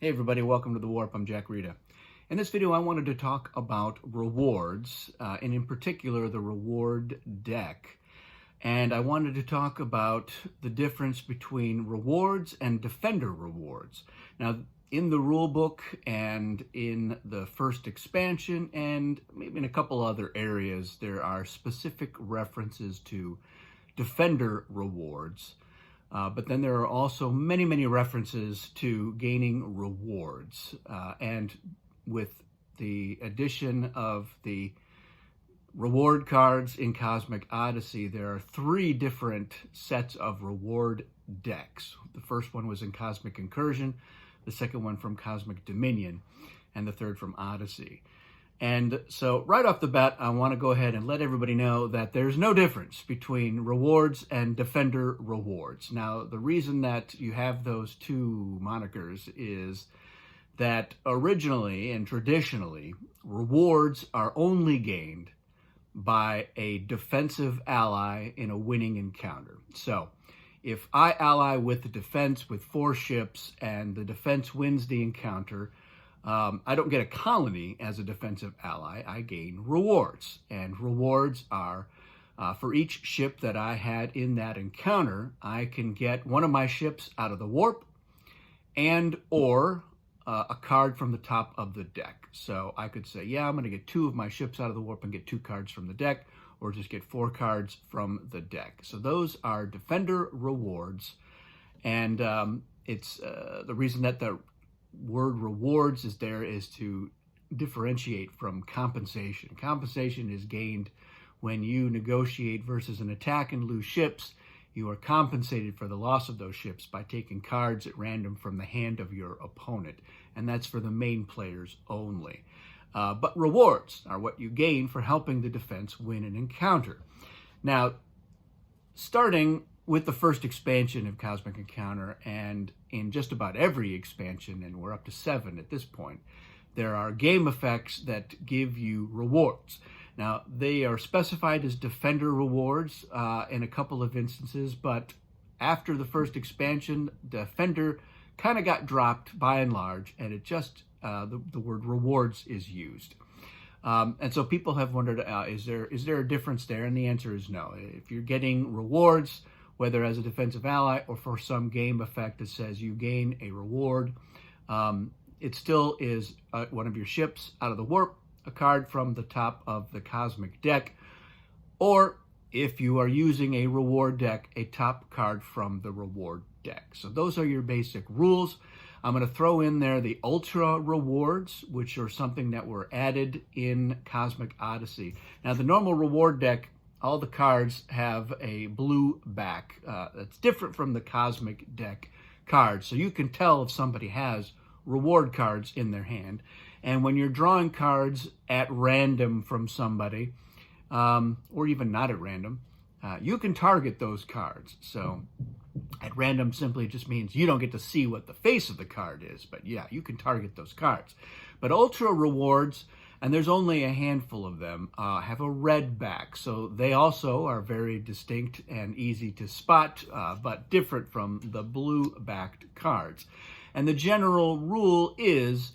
Hey everybody, welcome to The Warp. I'm Jack Rita. In this video I wanted to talk about rewards, and in particular the reward deck. And I wanted to talk about the difference between rewards and defender rewards. Now, in the rulebook and in the first expansion and maybe in a couple other areas, there are specific references to defender rewards. But then there are also many references to gaining rewards. And with the addition of the reward cards in Cosmic Odyssey, there are 3 different sets of reward decks. The first one was in Cosmic Incursion, the second one from Cosmic Dominion, and the third from Odyssey. And so right off the bat, I want to go ahead and let everybody know that there's no difference between rewards and defender rewards. Now, the reason that you have those 2 monikers is that originally and traditionally, rewards are only gained by a defensive ally in a winning encounter. So if I ally with the defense with 4 ships and the defense wins the encounter, I don't get a colony as a defensive ally. I gain rewards. And rewards are, for each ship that I had in that encounter, I can get one of my ships out of the warp and or a card from the top of the deck. So I could say, yeah, I'm going to get 2 of my ships out of the warp and get 2 cards from the deck, or just get 4 cards from the deck. So those are defender rewards. And it's the reason that the word rewards is there is to differentiate from compensation. Compensation is gained when you negotiate versus an attack and lose ships. You are compensated for the loss of those ships by taking cards at random from the hand of your opponent, and that's for the main players only. But rewards are what you gain for helping the defense win an encounter. Now, starting with the first expansion of Cosmic Encounter, and in just about every expansion, and we're up to 7 at this point, there are game effects that give you rewards. Now, they are specified as defender rewards in a couple of instances, but after the first expansion, defender kind of got dropped by and large, and it just, the word rewards is used. And so people have wondered, is there a difference there? And the answer is no. If you're getting rewards, whether as a defensive ally or for some game effect that says you gain a reward, it still is one of your ships out of the warp, a card from the top of the Cosmic deck, or if you are using a reward deck, a top card from the reward deck. So those are your basic rules. I'm going to throw in there the Ultra rewards, which are something that were added in Cosmic Odyssey. Now, the normal reward deck, all the cards have a blue back. That's different from the Cosmic deck cards. So you can tell if somebody has reward cards in their hand. And when you're drawing cards at random from somebody, or even not at random, you can target those cards. So at random simply just means you don't get to see what the face of the card is. But yeah, you can target those cards. But Ultra rewards, and there's only a handful of them, have a red back. So they also are very distinct and easy to spot, but different from the blue-backed cards. And the general rule is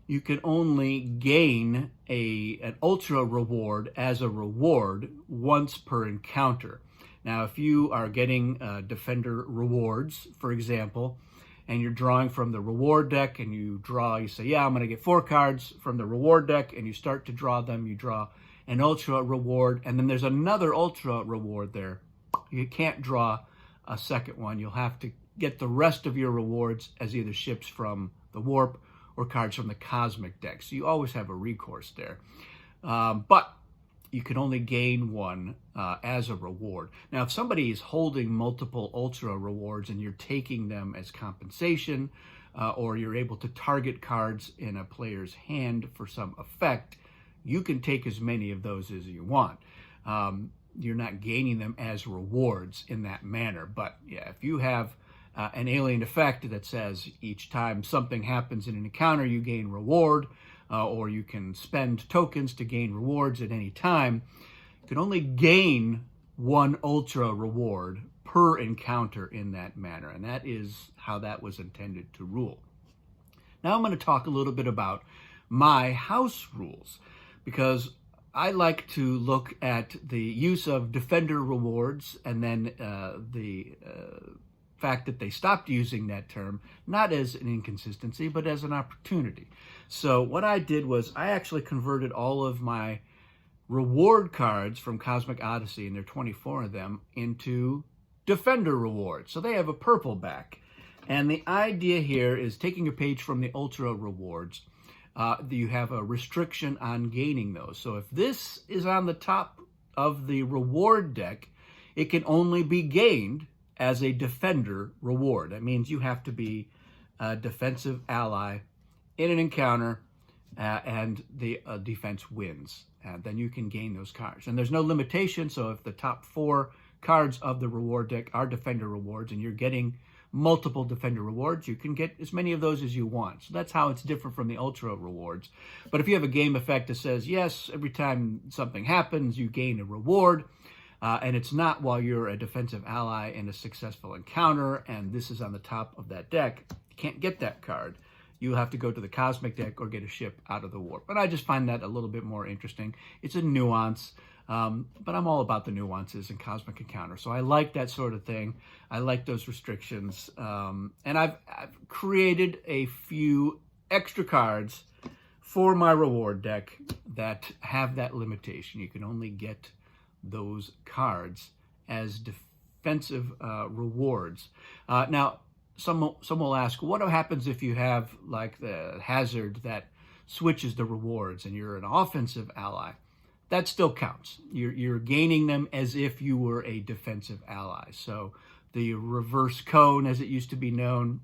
you can only gain an Ultra reward as a reward once per encounter. Now, if you are getting defender rewards, for example, and you're drawing from the reward deck, and you say, yeah, I'm going to get 4 cards from the reward deck, and you start to draw them, you draw an Ultra reward, and then there's another Ultra reward there. You can't draw a second one. You'll have to get the rest of your rewards as either ships from the warp or cards from the Cosmic deck. So you always have a recourse there. But you can only gain one as a reward. Now, if somebody is holding multiple Ultra rewards and you're taking them as compensation, or you're able to target cards in a player's hand for some effect, you can take as many of those as you want. You're not gaining them as rewards in that manner. But yeah, if you have an alien effect that says each time something happens in an encounter, you gain reward, or you can spend tokens to gain rewards at any time, you can only gain 1 Ultra reward per encounter in that manner. And that is how that was intended to rule. Now I'm going to talk a little bit about my house rules, because I like to look at the use of Defender rewards and then the fact that they stopped using that term, not as an inconsistency, but as an opportunity. So what I did was I actually converted all of my reward cards from Cosmic Odyssey, and there are 24 of them, into Defender rewards. So they have a purple back. And the idea here is taking a page from the Ultra rewards. You have a restriction on gaining those. So if this is on the top of the reward deck, it can only be gained as a Defender reward. That means you have to be a defensive ally in an encounter, and the defense wins. Then you can gain those cards. And there's no limitation, so if the top 4 cards of the reward deck are Defender rewards and you're getting multiple Defender rewards, you can get as many of those as you want. So that's how it's different from the Ultra rewards. But if you have a game effect that says, yes, every time something happens, you gain a reward, and it's not while you're a defensive ally in a successful encounter, and this is on the top of that deck, you can't get that card. You'll have to go to the Cosmic deck or get a ship out of the warp. But I just find that a little bit more interesting. It's a nuance, but I'm all about the nuances in Cosmic Encounter. So I like that sort of thing. I like those restrictions. And I've created a few extra cards for my reward deck that have that limitation. You can only get those cards as defensive rewards. Now, some will ask, what happens if you have like the hazard that switches the rewards and you're an offensive ally? That still counts. You're gaining them as if you were a defensive ally. So the reverse cone, as it used to be known,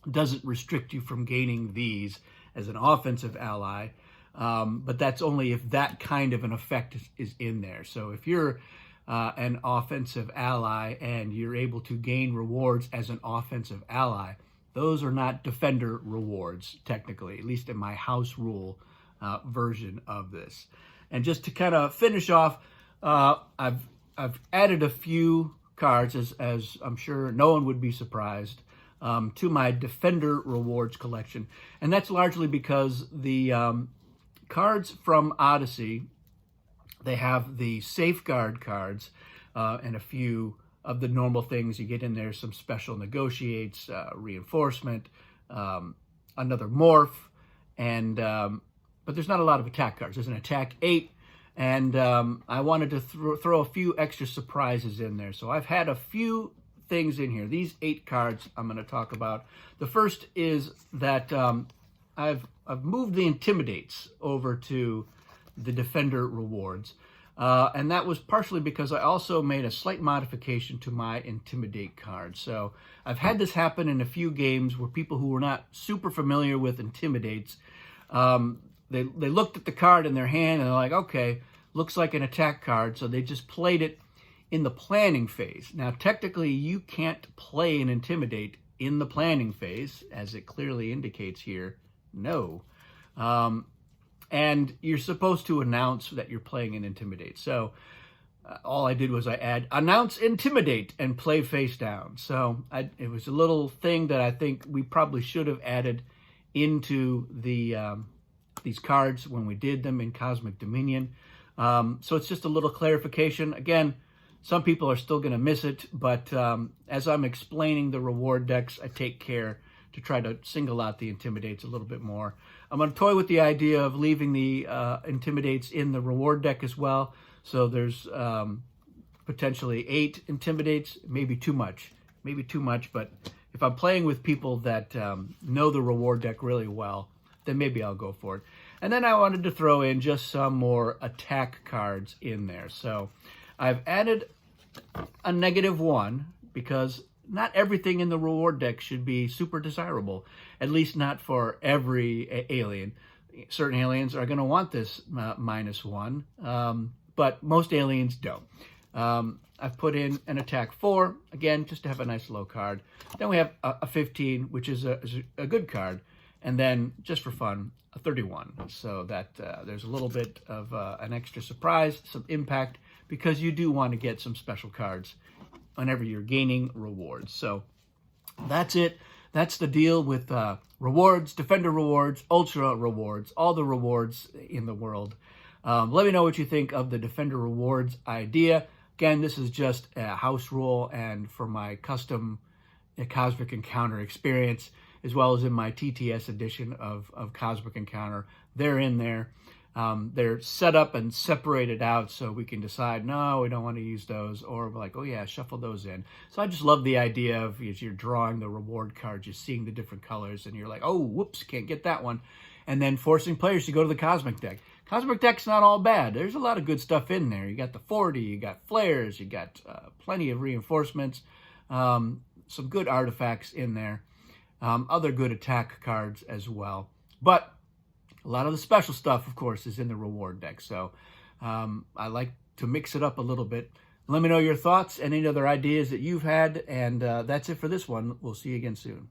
doesn't restrict you from gaining these as an offensive ally. But that's only if that kind of an effect is in there. So if you're an offensive ally and you're able to gain rewards as an offensive ally, those are not Defender rewards, technically, at least in my house rule version of this. And just to kind of finish off, I've added a few cards, as I'm sure no one would be surprised, to my Defender rewards collection. And that's largely because the cards from Odyssey, they have the Safeguard cards and a few of the normal things you get in there, some special negotiates, reinforcement, another morph, and but there's not a lot of attack cards. There's an attack 8, and I wanted to throw a few extra surprises in there. So I've had a few things in here. These 8 cards I'm going to talk about. The first is that I've moved the Intimidates over to the Defender rewards. And that was partially because I also made a slight modification to my Intimidate card. So I've had this happen in a few games where people who were not super familiar with Intimidates, they looked at the card in their hand and they're like, okay, looks like an attack card. So they just played it in the planning phase. Now, technically, you can't play an Intimidate in the planning phase, as it clearly indicates here. No. And you're supposed to announce that you're playing an Intimidate. So all I did was I announce Intimidate and play face down. So it was a little thing that I think we probably should have added into the these cards when we did them in Cosmic Dominion. So it's just a little clarification. Again, some people are still going to miss it, but as I'm explaining the reward decks, I take care to try to single out the Intimidates a little bit more. I'm going to toy with the idea of leaving the Intimidates in the reward deck as well. So there's potentially 8 Intimidates, maybe too much, but if I'm playing with people that know the reward deck really well, then maybe I'll go for it. And then I wanted to throw in just some more attack cards in there. So I've added a -1 because not everything in the reward deck should be super desirable, at least not for every alien. Certain aliens are going to want this -1, but most aliens don't. I've put in an attack 4, again, just to have a nice low card. Then we have a 15, which is a good card. And then, just for fun, a 31. So that there's a little bit of an extra surprise, some impact, because you do want to get some special cards whenever you're gaining rewards. So that's it. That's the deal with rewards, Defender rewards, Ultra rewards, all the rewards in the world. Let me know what you think of the Defender rewards idea. Again, this is just a house rule and for my custom Cosmic Encounter experience, as well as in my TTS edition of Cosmic Encounter. They're in there. They're set up and separated out so we can decide, no, we don't want to use those, or we're like, oh yeah, shuffle those in. So I just love the idea of, as you're drawing the reward cards, you're seeing the different colors, and you're like, oh, whoops, can't get that one. And then forcing players to go to the Cosmic deck. Cosmic deck's not all bad. There's a lot of good stuff in there. You got the 40, you got flares, you got plenty of reinforcements, some good artifacts in there, other good attack cards as well. But a lot of the special stuff, of course, is in the reward deck. So I like to mix it up a little bit. Let me know your thoughts and any other ideas that you've had. And that's it for this one. We'll see you again soon.